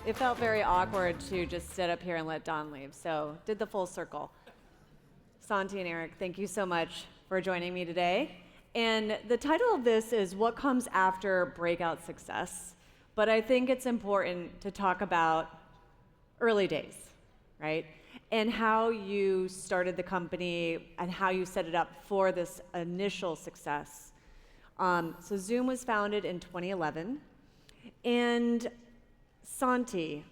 it felt very awkward to just sit up here and let Don leave. So did the full circle. Santi and Eric, thank you so much for joining me today. And the title of this is What Comes After Breakout Success. But I think it's important to talk about early days, right? And how you started the company and how you set it up for this initial success. So Zoom was founded in 2011. And Santi,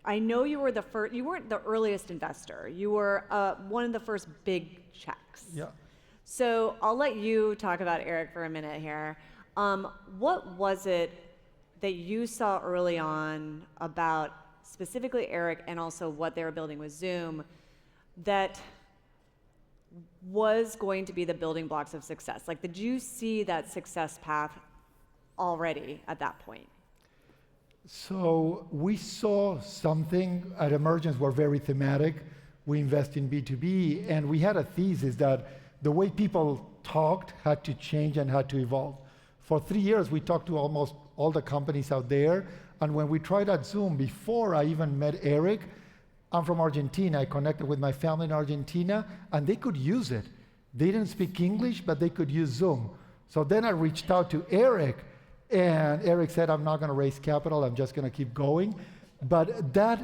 I know you were the first, you weren't the earliest investor. You were one of the first big checks. Yeah. So I'll let you talk about Eric for a minute here. What was it that you saw early on about specifically Eric and also what they were building with Zoom that was going to be the building blocks of success? Like, did you see that success path already at that point? So we saw something at Emergence were very thematic. We invest in B2B, and we had a thesis that the way people talked had to change and had to evolve. For 3 years, we talked to almost all the companies out there, and when we tried out Zoom, before I even met Eric, I'm from Argentina. I connected with my family in Argentina, and they could use it. They didn't speak English, but they could use Zoom. So then I reached out to Eric, and Eric said, I'm not going to raise capital, I'm just going to keep going. But that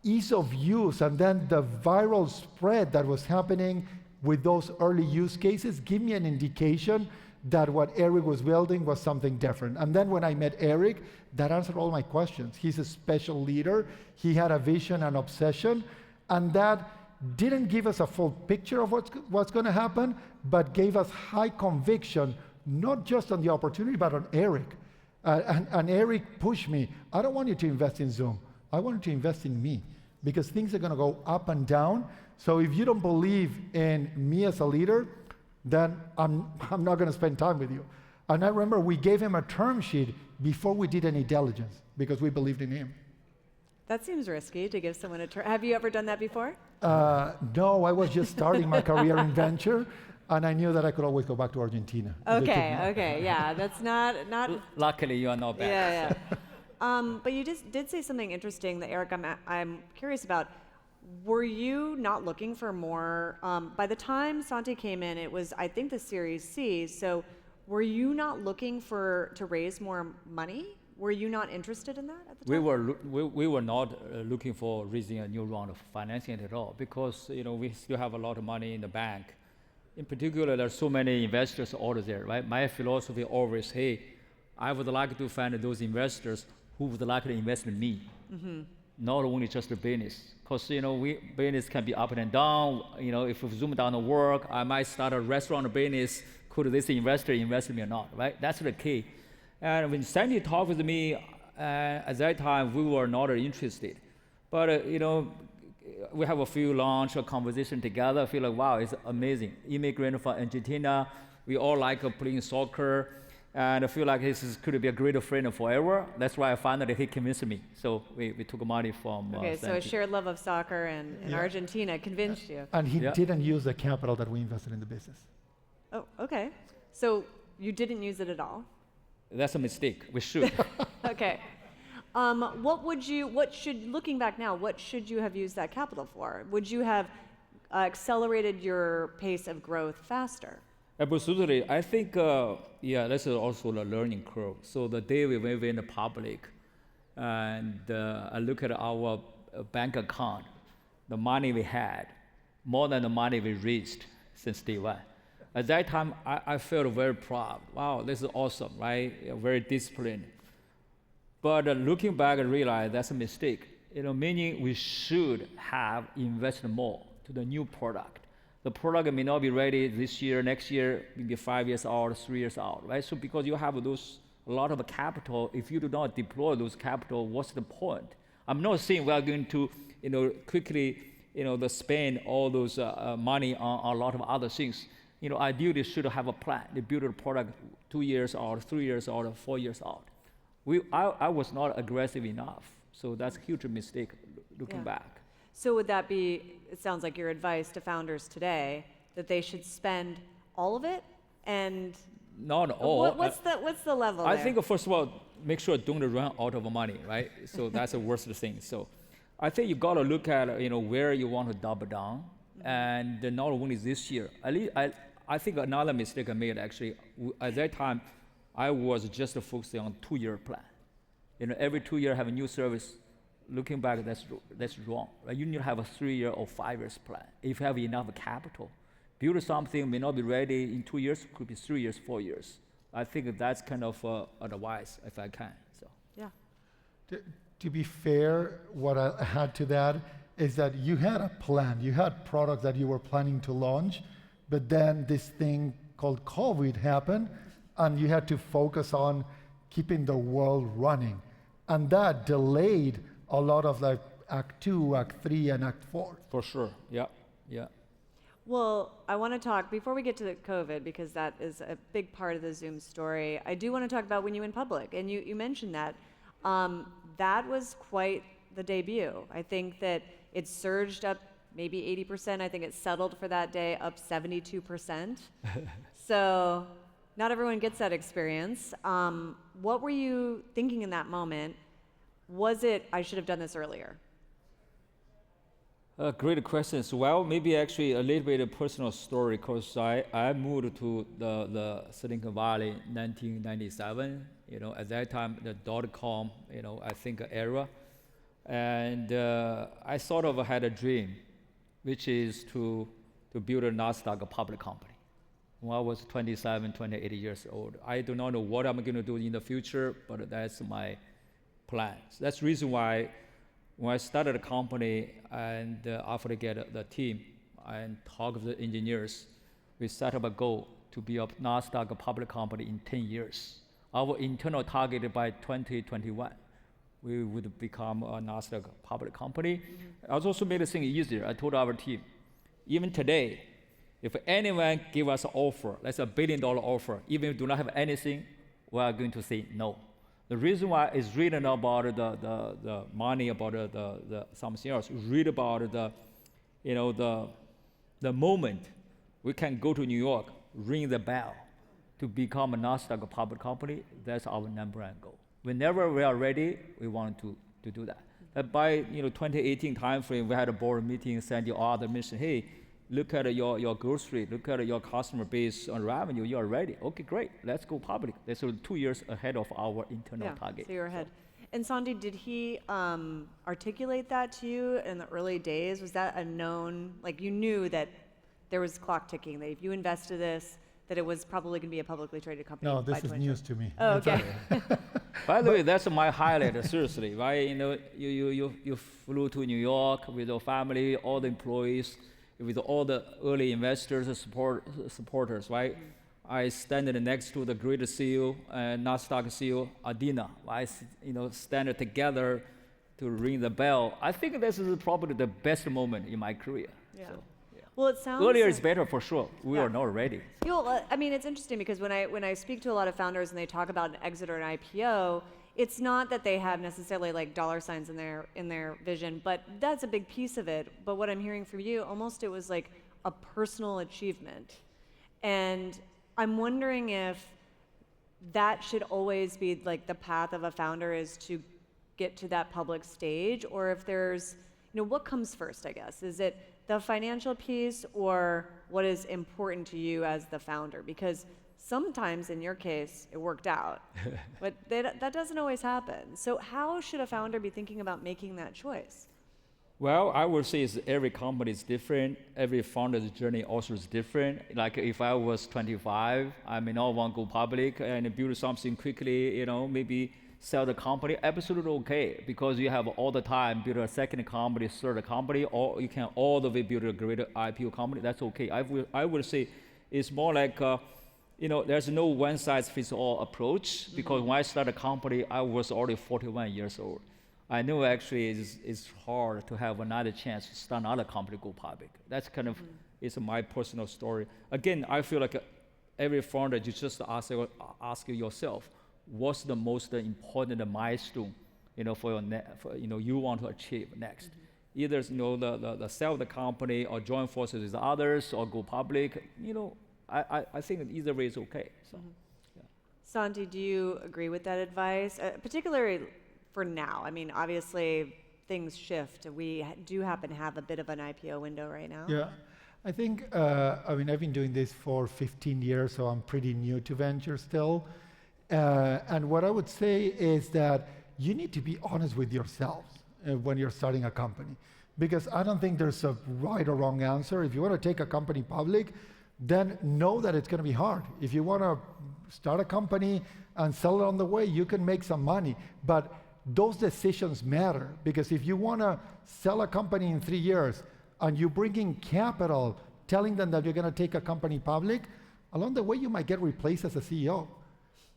ease of use and then the viral spread that was happening with those early use cases give me an indication that what Eric was building was something different. And then when I met Eric, that answered all my questions. He's a special leader. He had a vision and obsession, and that didn't give us a full picture of what's going to happen, but gave us high conviction, not just on the opportunity, but on Eric. And Eric pushed me. I don't want you to invest in Zoom. I want you to invest in me, because things are going to go up and down. So if you don't believe in me as a leader, then I'm not going to spend time with you. And I remember we gave him a term sheet before we did any diligence because we believed in him. That seems risky to give someone a term. Have you ever done that before? No, I was just starting my career in venture, and I knew that I could always go back to Argentina. Okay, yeah, that's not. Luckily, you are not back. Yeah. But you just did say something interesting that, Eric, I'm curious about. Were you not looking for more? By the time Santi came in, it was, I think, the Series C. So were you not looking to raise more money? Were you not interested in that at the time? We were not looking for raising a new round of financing at all, because we still have a lot of money in the bank. In particular, there's so many investors out there, right? My philosophy always, hey, I would like to find those investors who would like to invest in me. Mm-hmm. Not only just the business, because business can be up and down. If Zoom doesn't work, I might start a restaurant business. Could this investor invest in me or not? Right? That's the key. And when Santi talked with me at that time, we were not interested. But we have a few launch a conversation together. I feel like, wow, it's amazing. Immigrant from Argentina, we all like playing soccer. And I feel like this could be a great friend forever. That's why I finally he convinced me. So we took money from Okay, so a shared love of soccer in Argentina convinced you. And he didn't use the capital that we invested in the business. Oh, okay. So you didn't use it at all? That's a mistake. We should. Okay. Looking back now, what should you have used that capital for? Would you have accelerated your pace of growth faster? Absolutely. I think, this is also the learning curve. So the day we went in the public, and I look at our bank account, the money we had, more than the money we raised since day one. At that time, I felt very proud. Wow, this is awesome, right? Very disciplined. But looking back, I realized that's a mistake. Meaning we should have invested more to the new product. The product may not be ready this year, next year, maybe 5 years out, 3 years out, right? So because you have a lot of capital, if you do not deploy those capital, what's the point? I'm not saying we are going to, quickly, spend all those money on a lot of other things. Ideally should have a plan. They build a product 2 years out, 3 years out, or 4 years out. I was not aggressive enough, so that's a huge mistake looking back. So would that be, it sounds like your advice to founders today, that they should spend all of it and not all. What's the level I there? think first of all, make sure don't run out of money, right? So that's the worst thing. So I think you gotta look at where you want to double down, and not only this year. At least I think another mistake I made actually at that time, I was just focusing on 2-year plan. Every 2 year have a new service. Looking back, that's wrong. Right? You need to have a 3-year or 5 years plan. If you have enough capital, build something may not be ready in 2 years, could be 3 years, 4 years. I think that's kind of advice if I can. So Yeah. To be fair, what I add to that is that you had a plan, you had products that you were planning to launch, but then this thing called COVID happened, and you had to focus on keeping the world running. And that delayed a lot of like Act 2, Act 3, and Act 4. for sure, yeah. Well, I want to talk, before we get to the COVID, because that is a big part of the Zoom story, I do want to talk about when you went public, and you mentioned that. That was quite the debut. I think that it surged up maybe 80%. I think it settled for that day up 72%. So not everyone gets that experience. What were you thinking in that moment? Was it, I should have done this earlier? Great questions. Well, maybe actually a little bit of personal story, because I moved to the Silicon Valley in 1997. At that time, the dot-com, I think era. And I sort of had a dream, which is to build a NASDAQ public company. When I was 27, 28 years old. I do not know what I'm going to do in the future, but that's my plans. That's the reason why when I started the company and after I get the team and talk with the engineers, we set up a goal to be a NASDAQ public company in 10 years. Our internal target by 2021, we would become a NASDAQ public company. I also made the thing easier. I told our team, even today, if anyone give us an offer, that's $1 billion offer, even if we do not have anything, we are going to say no. The reason why is really not about the money, about the something else. Read about the moment we can go to New York, ring the bell to become a NASDAQ public company. That's our number one goal. Whenever we are ready, we want to do that. By 2018 timeframe, we had a board meeting, Santi, all the mission. Hey, look at your growth rate, look at your customer base on revenue, you are ready. Okay, great, let's go public. That's 2 years ahead of our internal target. So you're ahead. And Santi, did he articulate that to you in the early days? Was that a known, like you knew that there was clock ticking, that if you invested this, that it was probably going to be a publicly traded company? No, this is news to me. Oh, okay. By the way, that's my highlight, seriously, right? You flew to New York with your family, all the employees, with all the early investors, supporters, right? I stand next to the great CEO and NASDAQ CEO, Adina. I stand together to ring the bell. I think this is probably the best moment in my career. Yeah. So, Well, it sounds earlier is better for sure. We are not ready. I mean, it's interesting because when I speak to a lot of founders and they talk about an exit or an IPO, it's not that they have necessarily like dollar signs in their vision, but that's a big piece of it. But what I'm hearing from you, almost it was like a personal achievement. And I'm wondering if that should always be like the path of a founder, is to get to that public stage, or if there's, what comes first, I guess? Is it the financial piece or what is important to you as the founder? Because sometimes in your case, it worked out, but that doesn't always happen. So how should a founder be thinking about making that choice? Well, I would say every company is different. Every founder's journey also is different. Like if I was 25, I may not want to go public and build something quickly, maybe sell the company, absolutely okay, because you have all the time build a second company, third company, or you can all the way build a greater IPO company, that's okay. I would say it's more like, there's no one-size-fits-all approach, because when I started a company, I was already 41 years old. I know actually it's hard to have another chance to start another company, go public. That's kind of, it's my personal story. Again, I feel like every founder, you just ask yourself, what's the most important milestone, for you want to achieve next? Either the sell the company or join forces with others or go public. I think either way is okay. So. Santi, do you agree with that advice? Particularly for now. I mean, obviously things shift. We do happen to have a bit of an IPO window right now. Yeah, I think, I've been doing this for 15 years, so I'm pretty new to venture still. And what I would say is that you need to be honest with yourselves when you're starting a company. Because I don't think there's a right or wrong answer. If you want to take a company public, then know that it's going to be hard. If you want to start a company and sell it on the way, you can make some money. But those decisions matter, because if you want to sell a company in 3 years and you bring in capital, telling them that you're going to take a company public, along the way you might get replaced as a CEO.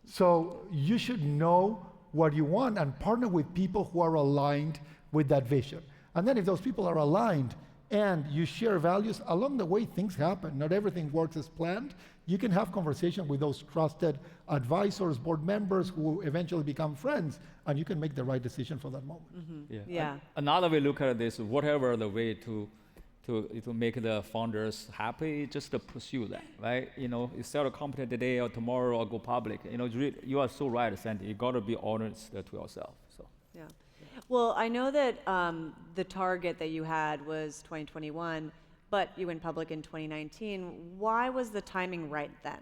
So you should know what you want and partner with people who are aligned with that vision. And then if those people are aligned and you share values, along the way things happen. Not everything works as planned. You can have conversation with those trusted advisors, board members who eventually become friends, and you can make the right decision for that moment. Mm-hmm. Yeah. Yeah. Another way to look at this, whatever the way to make the founders happy, just to pursue that, right? You know, you sell a company today or tomorrow or go public. You know, you are so right, Santi. You got to be honest to yourself. So. Yeah. Well, I know that the target that you had was 2021, but you went public in 2019. Why was the timing right then?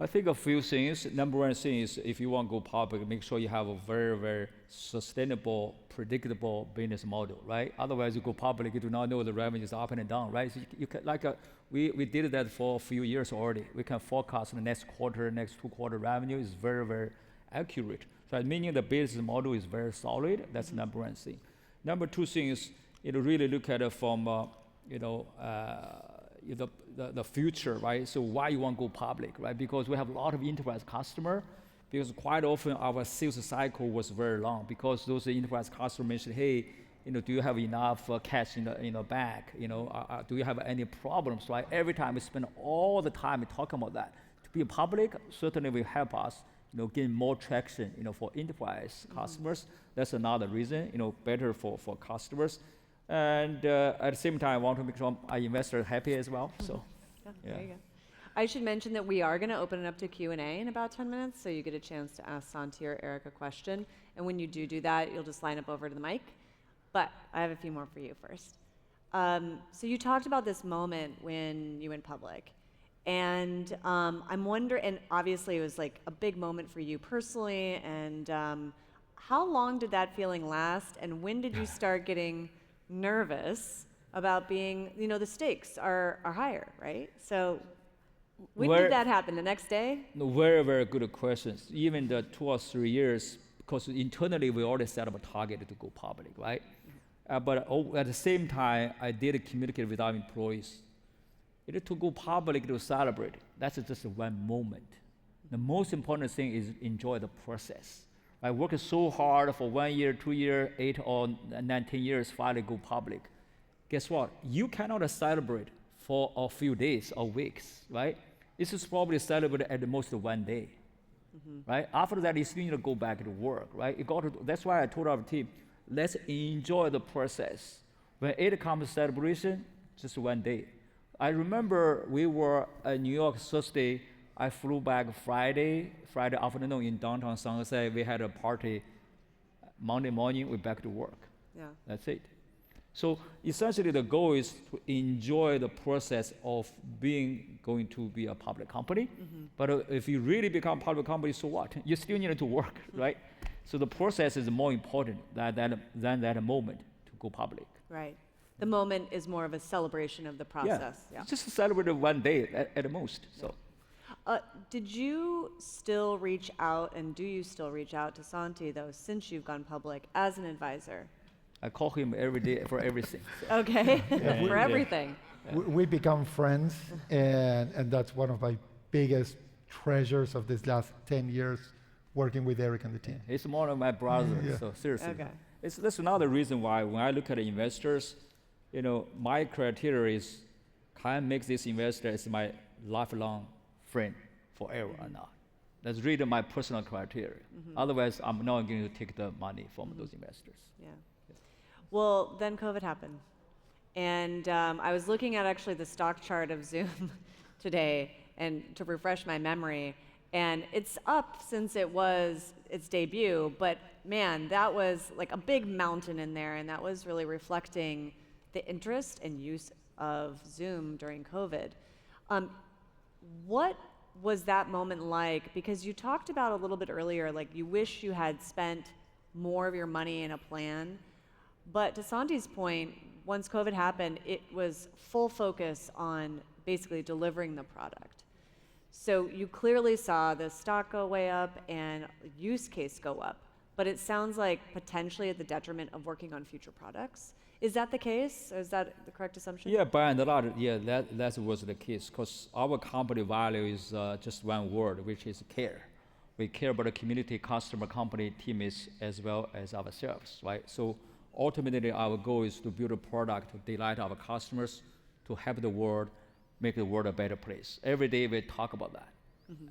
I think a few things. Number one thing is, if you want to go public, make sure you have a very, very sustainable, predictable business model, right? Otherwise, you go public, you do not know the revenue is up and down, right? So you can, we did that for a few years already. We can forecast the next quarter, next 2 quarter revenue is very, very accurate. So meaning the business model is very solid. That's number one thing. Number two thing is, really look at it from, the future, right? So why you want to go public, right? Because we have a lot of enterprise customer, because quite often our sales cycle was very long, because those enterprise customers mentioned, hey, do you have enough cash in the bank? Do you have any problems, right? Every time we spend all the time talking about that. To be public certainly will help us, gain more traction, for enterprise customers. That's another reason, better for customers. And at the same time, I want to make sure our investors are happy as well. So, yeah. There you go. I should mention that we are going to open it up to Q&A in about 10 minutes, so you get a chance to ask Santi or Eric a question. And when you do that, you'll just line up over to the mic. But I have a few more for you first. So you talked about this moment when you went public. And I'm wondering, and obviously it was like a big moment for you personally, and how long did that feeling last, and when did you start getting nervous about being, the stakes are higher, right? So when did that happen? The next day? No, very, very good questions. Even the 2 or 3 years, because internally we already set up a target to go public, right? But at the same time, I did communicate with our employees. To go public, to celebrate, that's just one moment. The most important thing is enjoy the process. I worked so hard for 1 year, 2 years, 8 or 19 years, finally go public. Guess what? You cannot celebrate for a few days or weeks, right? This is probably celebrated at the most 1 day, right? After that, you still need to go back to work, right? That's why I told our team, let's enjoy the process. When it comes to celebration, just 1 day. I remember we were in New York Thursday. I flew back Friday afternoon in downtown San Jose. We had a party. Monday morning, we're back to work. Yeah. That's it. So essentially, the goal is to enjoy the process of going to be a public company. But if you really become a public company, so what? You still need to work, right? So the process is more important than that moment to go public. Right. The moment is more of a celebration of the process. Yeah. Just celebrate 1 day at the most. So. Did you still reach out, and do you still reach out to Santi, though, since you've gone public as an advisor? I call him every day for everything. So. Okay, for everything. We become friends, and that's one of my biggest treasures of this last 10 years working with Eric and the team. He's more of my brother, so seriously. Okay. That's another reason why when I look at investors, my criteria is, can I make this investor as my lifelong friend forever or not? That's really my personal criteria. Otherwise, I'm not going to take the money from those investors. Yeah. Well, then COVID happened. And I was looking at actually the stock chart of Zoom today, and to refresh my memory, And it's up since it was its debut, but man, that was like a big mountain in there, and that was really reflecting the interest and use of Zoom during COVID. What was that moment like? Because you talked about a little bit earlier, like you wish you had spent more of your money in a plan. But to Santi's point, once COVID happened, it was full focus on basically delivering the product. So you clearly saw the stock go way up and use case go up, but it sounds like potentially at the detriment of working on future products. Is that the case? Or is that the correct assumption? Yeah, by and large, yeah, that was the case, because our company value is just one word, which is care. We care about the community, customer, company, teammates, as well as ourselves, right? So ultimately, our goal is to build a product to delight our customers, to help the world, make the world a better place. Every day we talk about that.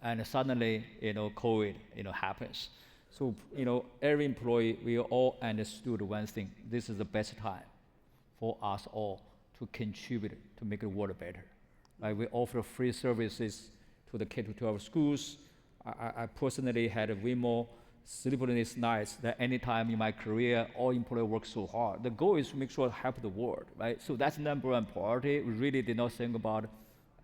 And suddenly, COVID, happens. So, every employee, we all understood one thing: this is the best time for us all to contribute to make the world better. Right? We offer free services to the K-12 schools. I personally had way more sleepless nights than any time in my career. All employees work so hard. The goal is to make sure to help the world, right? So that's number one priority. We really did not think about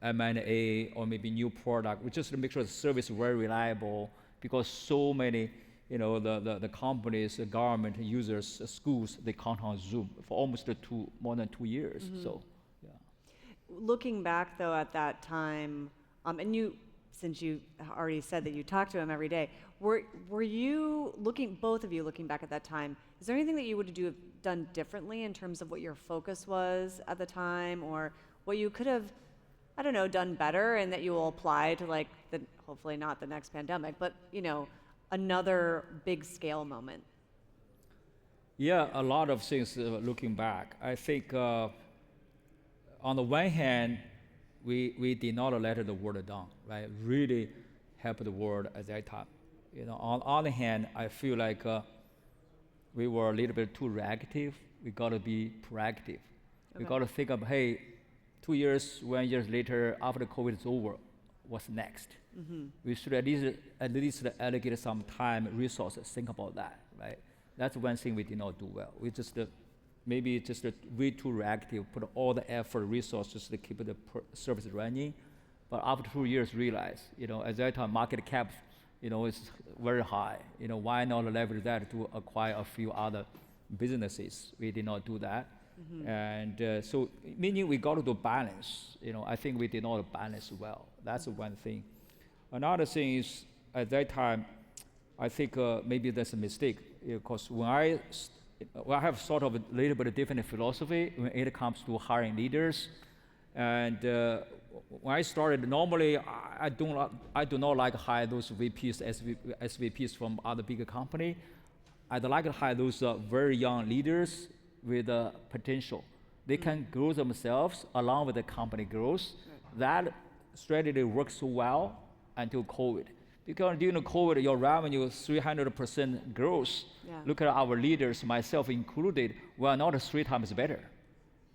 M&A or maybe new product. We just make sure the service is very reliable, because so many, the companies, the government, users, schools, they count on Zoom for almost more than 2 years. So, yeah. Looking back though at that time, and you, since you already said that you talk to him every day, were you both of you looking back at that time, is there anything that you would have done differently in terms of what your focus was at the time, or what you could have, I don't know, done better and that you will apply to like hopefully not the next pandemic, but another big scale moment? Yeah, a lot of things looking back. I think on the one hand, we did not let the world down, right? Really help the world at that time. On the other hand, I feel like we were a little bit too reactive. We got to be proactive. We got to think of, hey, 2 years, 1 year later, after COVID is over, what's next? We should at least allocate some time, resources, think about that, right? That's one thing we did not do well. We just maybe just way too reactive, put all the effort, resources to keep the service running. But after 2 years, realize, at that time, market cap, is very high. Why not leverage that to acquire a few other businesses? We did not do that. And so, meaning we got to do balance. I think we did not balance well. That's one thing. Another thing is, at that time, I think maybe that's a mistake, because when I have sort of a little bit of different philosophy when it comes to hiring leaders. And when I started, normally I do not like to hire those VPs, SVPs from other bigger company. I'd like to hire those very young leaders with potential. They can grow themselves along with the company growth. That strategy works so well until COVID. Because during COVID, your revenue is 300% growth. Yeah. Look at our leaders, myself included, we are not 3 times better,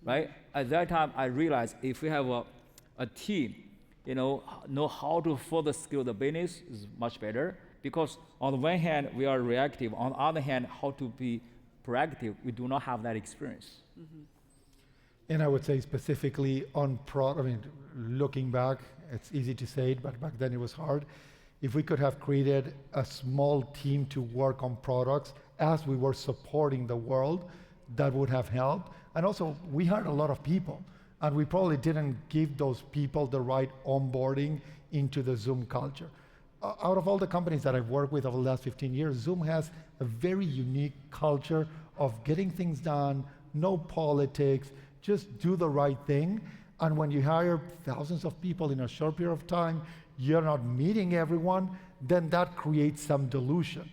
right? At that time, I realized if we have a team, know how to further scale the business is much better. Because on the one hand, we are reactive. On the other hand, how to be proactive, we do not have that experience. And I would say specifically on looking back, it's easy to say it, but back then it was hard. If we could have created a small team to work on products as we were supporting the world, that would have helped. And also, we hired a lot of people, and we probably didn't give those people the right onboarding into the Zoom culture. Out of all the companies that I've worked with over the last 15 years, Zoom has a very unique culture of getting things done, no politics, just do the right thing. And when you hire thousands of people in a short period of time, you're not meeting everyone, then that creates some dilution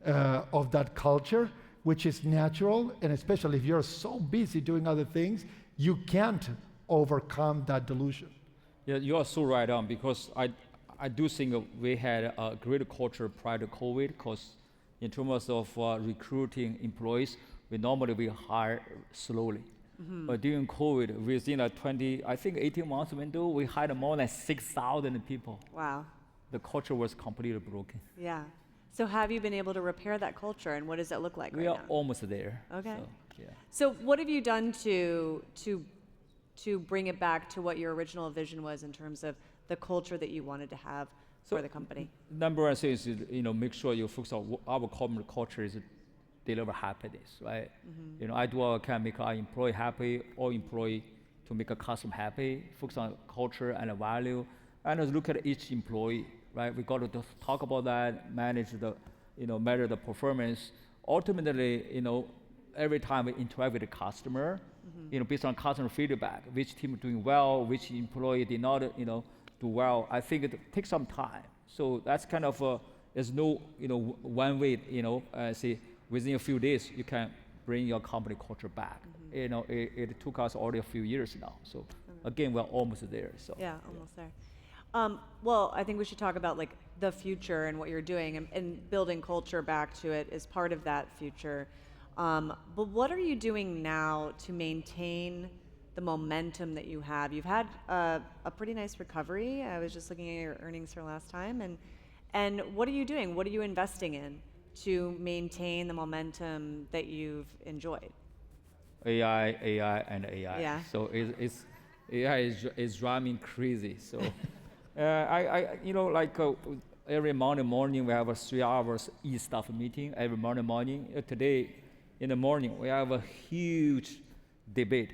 of that culture, which is natural. And especially if you're so busy doing other things, you can't overcome that dilution. Yeah, you are so right on, because I do think we had a great culture prior to COVID, because in terms of recruiting employees, we normally hire slowly. But during COVID, within a 18 months window, we hired more than 6,000 people. Wow. the culture was completely broken. Yeah. So have you been able to repair that culture, and what does that look like We right are now? almost there. Okay. So, yeah. So what have you done to bring it back to what your original vision was in terms of the culture that you wanted to have for the company? Number one thing is, make sure you focus on our corporate culture is deliver happiness, right? I do all I can make our employee happy, all employee to make a customer happy, focus on culture and value, and just look at each employee, right? We got to talk about that, manage the, measure the performance. Ultimately, every time we interact with the customer, based on customer feedback, which team doing well, which employee did not, do well. I think it takes some time. So that's kind of there's no, one way, say within a few days you can bring your company culture back. It took us already a few years now. So again, we're almost there. So Yeah, almost there. Well, I think we should talk about like the future and what you're doing, and building culture back to it is part of that future. But what are you doing now to maintain the momentum that you have? You've had a pretty nice recovery. I was just looking at your earnings for last time, and what are you doing? What are you investing in to maintain the momentum that you've enjoyed? AI, and AI. Yeah. So AI is driving me crazy. So I every morning we have a 3 hours e-staff meeting every morning. Today in the morning we have a huge debate,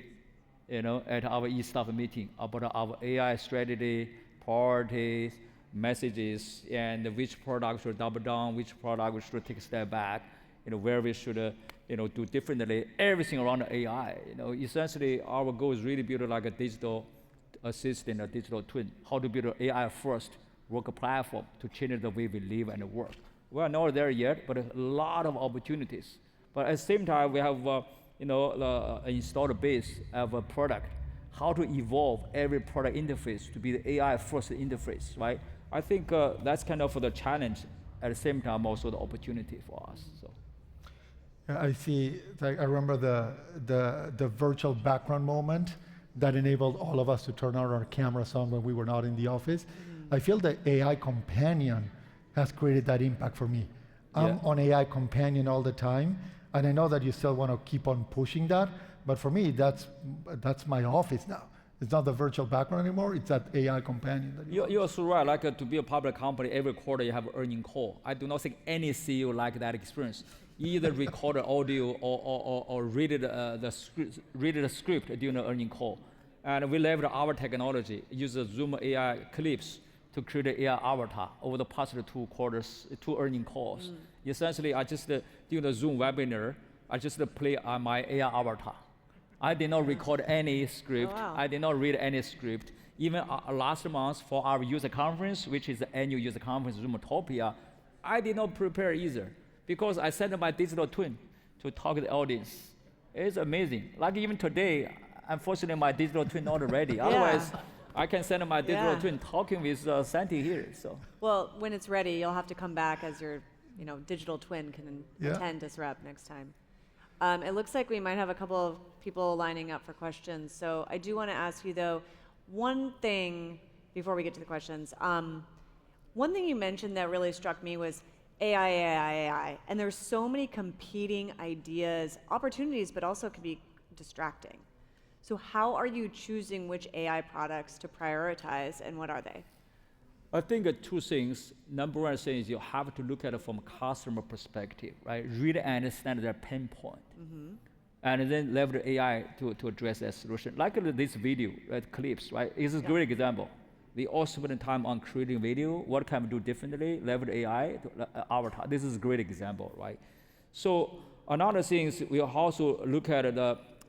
at our e-staff meeting about our AI strategy, priorities, messages, and which product should double down, which product we should take a step back, where we should do differently, everything around AI. Essentially our goal is really build like a digital assistant, a digital twin, how to build an AI first work platform to change the way we live and work. We are not there yet, but a lot of opportunities. But at the same time, we have the installed base of a product, how to evolve every product interface to be the AI first interface, right? I think that's kind of the challenge, at the same time also the opportunity for us. So. I see. I remember the virtual background moment that enabled all of us to turn our cameras on when we were not in the office. I feel the AI companion has created that impact for me. I'm on AI companion all the time, and I know that you still want to keep on pushing that, but for me, that's my office now. It's not the virtual background anymore, it's that AI companion. That You're so right, like to be a public company, every quarter you have an earning call. I do not think any CEO like that experience. You either record the audio or read the script during the earning call. And we leverage our technology, use the Zoom AI clips to create an AI avatar over the past 2 earning calls. Essentially, I just, during the Zoom webinar, I just play my AI avatar. I did not record any script. Oh, wow. I did not read any script. Even last month for our user conference, which is the annual user conference, Zoomtopia, I did not prepare either because I sent my digital twin to talk to the audience. It's amazing. Like even today, unfortunately, my digital twin not ready. Otherwise, I can send my digital twin talking with Santi here. So. Well, when it's ready, you'll have to come back as your digital twin can attend Disrupt next time. It looks like we might have a couple of people lining up for questions. So I do want to ask you, though, one thing before we get to the questions. One thing you mentioned that really struck me was AI. And there's so many competing ideas, opportunities, but also can be distracting. So how are you choosing which AI products to prioritize, and what are they? I think 2 things. Number one thing is you have to look at it from a customer perspective, right? Really understand their pain point. And then leverage AI to address that solution. Like this video, clips, right? It's a great example. We all spend time on creating video. What can we do differently? Leverage AI to avatar. This is a great example, right? So another thing is we also look at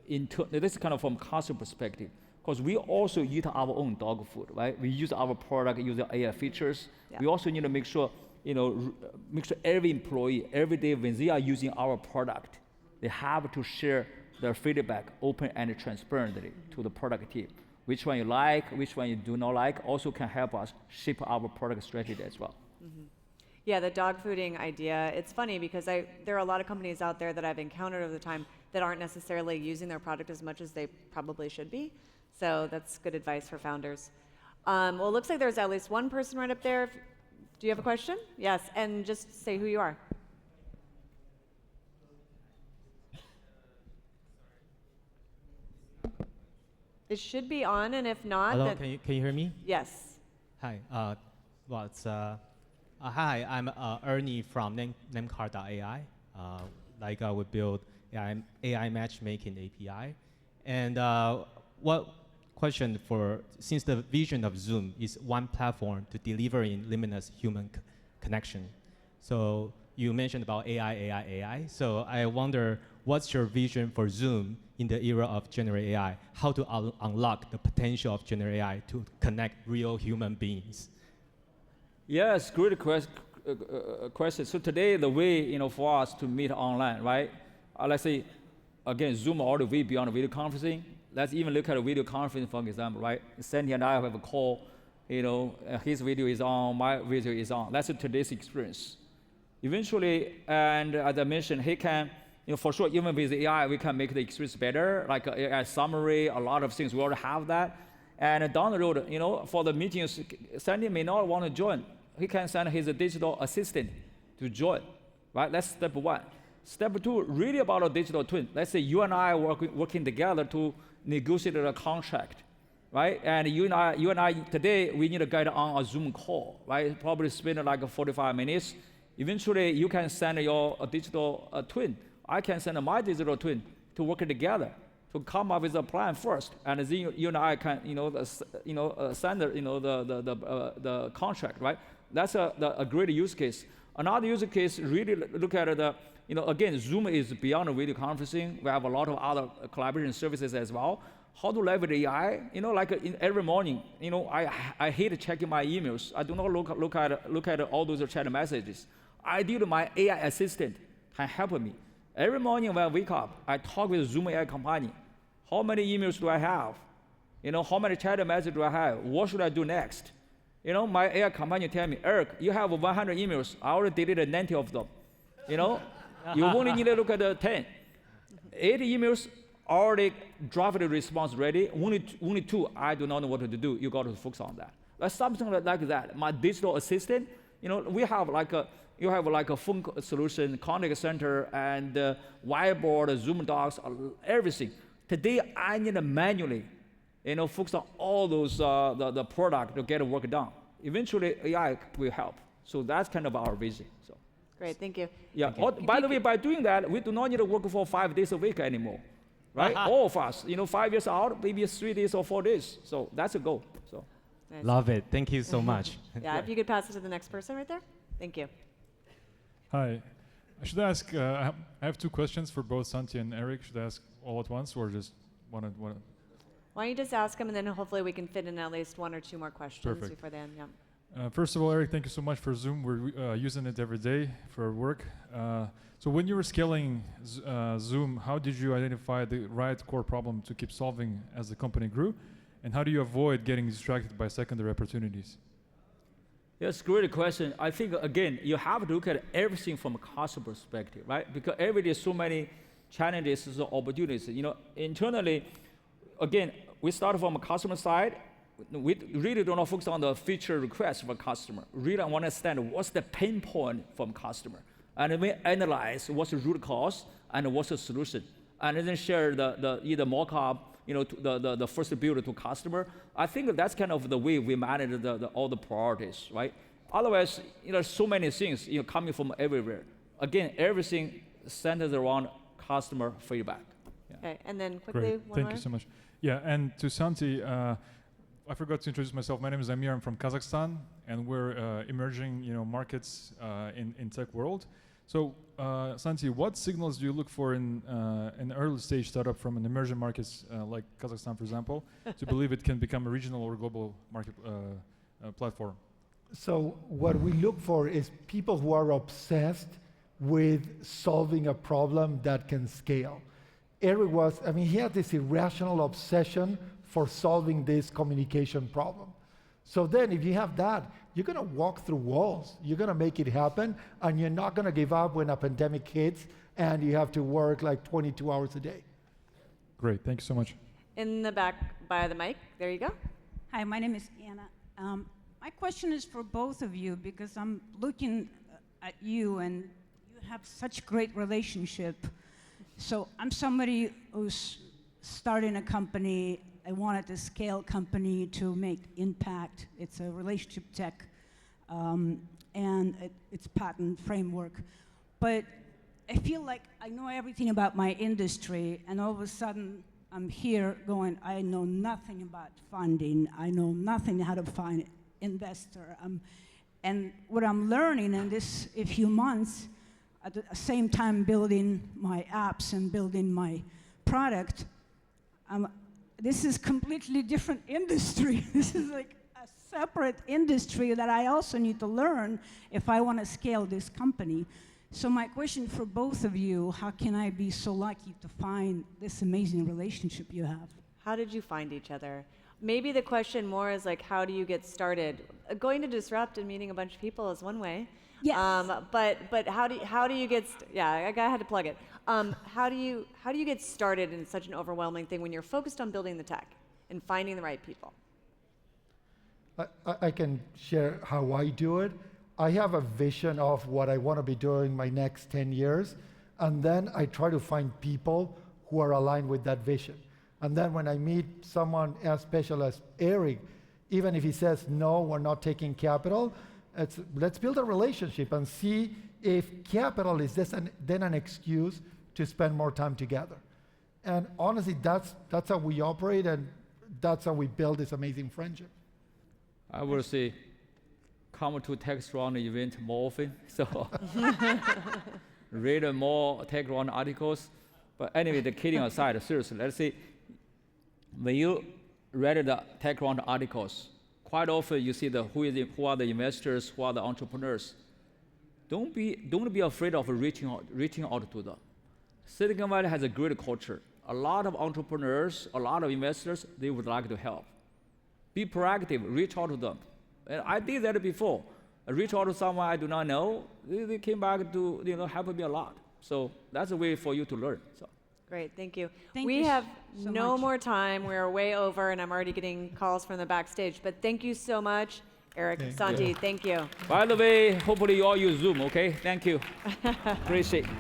this is kind of from customer perspective, because we also eat our own dog food, right? We use our product, use the AI features. We also need to make sure, make sure every employee, every day when they are using our product, they have to share their feedback open and transparently to the product team. Which one you like, which one you do not like, also can help us shape our product strategy as well. Yeah, the dog fooding idea, it's funny because there are a lot of companies out there that I've encountered over the time that aren't necessarily using their product as much as they probably should be. So that's good advice for founders. Well, it looks like there's at least one person right up there. Do you have a question? Yes, and just say who you are. It should be on, and if not, Hello, then can you hear me? yes. Hi. Hi, I'm Ernie from namecar.ai. We build AI matchmaking API. And what question since the vision of Zoom is one platform to deliver in limitless human connection. So you mentioned about AI. So I wonder, what's your vision for Zoom in the era of generative AI? How to unlock the potential of generative AI to connect real human beings? Yes, great question. So today, the way for us to meet online, right? Let's say, again, Zoom all the way beyond video conferencing. Let's even look at a video conferencing, for example, right? Santi and I have a call. His video is on, my video is on. That's today's experience. Eventually, and as I mentioned, he can, for sure, even with AI, we can make the experience better, like a summary, a lot of things. We already have that. And down the road, for the meetings, Santi may not want to join. He can send his digital assistant to join, right? That's step one. Step two, really about a digital twin. Let's say you and I are working together to negotiate a contract, right? And you and I today, we need to get on a Zoom call, right? Probably spend like 45 minutes. Eventually, you can send your digital twin. I can send my digital twin to work together to come up with a plan first, and then you and I can, send the contract, right? That's a great use case. Another use case, really look at the, again, Zoom is beyond video conferencing. We have a lot of other collaboration services as well. How to leverage AI? Every morning, I hate checking my emails. I do not look at all those chat messages. Ideally, my AI assistant can help me. Every morning when I wake up, I talk with Zoom AI company. How many emails do I have? How many chat messages do I have? What should I do next? My AI companion tell me, Eric, you have 100 emails. I already deleted 90 of them. You only need to look at the 10. 80 emails already drafted response ready. Only 2, I do not know what to do. You got to focus on that. Like something like that. My digital assistant, we have you have a phone solution, contact center, and whiteboard, Zoom docs, everything. Today, I need to manually, focus on all those the product to get work done. Eventually, AI will help. So that's kind of our vision. So. Great, thank you. Yeah. By the way, by doing that, we do not need to work for 5 days a week anymore, right? All of us, 5 years out, maybe 3 days or 4 days. So that's a goal. So. Nice. Love it. Thank you so much. Yeah, if you could pass it to the next person right there. Thank you. Hi. I should ask, I have 2 questions for both Santi and Eric. Should I ask all at once or just one? Why don't you just ask them, and then hopefully we can fit in at least 1 or 2 more questions Perfect. before then. Yeah. First of all, Eric, thank you so much for Zoom. We're using it every day for our work. So when you were scaling Zoom, how did you identify the right core problem to keep solving as the company grew? And how do you avoid getting distracted by secondary opportunities? Yes, great question. I think, again, you have to look at everything from a customer perspective, right? Because every day, so many challenges and opportunities. Internally, again, we start from a customer side. We really do not focus on the feature request from a customer. Really want to understand what's the pain point from customer. And we analyze what's the root cause and what's the solution. And then share the either mock-up, the first build to customer. I think that's kind of the way we manage all the priorities, right? Otherwise, so many things coming from everywhere. Again, everything centers around customer feedback. Yeah. Okay, and then quickly, Great. one Thank more. you so much. Yeah, and to Santi, I forgot to introduce myself. My name is Amir. I'm from Kazakhstan, and we're emerging, markets in tech world. So, Santi, what signals do you look for in an early stage startup from an emerging markets like Kazakhstan, for example, to believe it can become a regional or global market platform? So what we look for is people who are obsessed with solving a problem that can scale. Eric he had this irrational obsession for solving this communication problem. So then if you have that, you're gonna walk through walls. You're gonna make it happen, and you're not gonna give up when a pandemic hits and you have to work like 22 hours a day. Great, thank you so much. In the back by the mic, there you go. Hi, my name is Anna. My question is for both of you because I'm looking at you and you have such great relationship. So I'm somebody who's starting a company. I wanted to scale company to make impact. It's a relationship tech, and it's patent framework. But I feel like I know everything about my industry, and all of a sudden I'm here going, I know nothing about funding. I know nothing how to find investor. And what I'm learning in this a few months, at the same time building my apps and building my product, this is completely different industry. This is like a separate industry that I also need to learn if I want to scale this company. So my question for both of you, how can I be so lucky to find this amazing relationship you have? How did you find each other? Maybe the question more is like, how do you get started? Going to Disrupt and meeting a bunch of people is one way. Yes. But how do you get? Yeah, I had to plug it. How do you get started in such an overwhelming thing when you're focused on building the tech and finding the right people? I can share how I do it. I have a vision of what I want to be doing my next 10 years, and then I try to find people who are aligned with that vision. And then when I meet someone as special as Eric, even if he says, no, we're not taking capital, let's build a relationship and see if capital is then an excuse to spend more time together. And honestly, that's how we operate, and that's how we build this amazing friendship. I will say, come to TechCrunch event more often, so read more TechCrunch articles. But anyway, the kidding aside, seriously, let's say, when you read the TechCrunch articles, quite often you see who are the investors, who are the entrepreneurs. Don't be afraid of reaching out to them. Silicon Valley has a great culture. A lot of entrepreneurs, a lot of investors, they would like to help. Be proactive, reach out to them. And I did that before. I reached out to someone I do not know. They came back to help me a lot. So that's a way for you to learn. So. Great, thank you. Thank we you have so no much. more time. We're way over, and I'm already getting calls from the backstage. But thank you so much, Eric, Santi. Thank you. By the way, hopefully you all use Zoom, okay? Thank you. Appreciate it.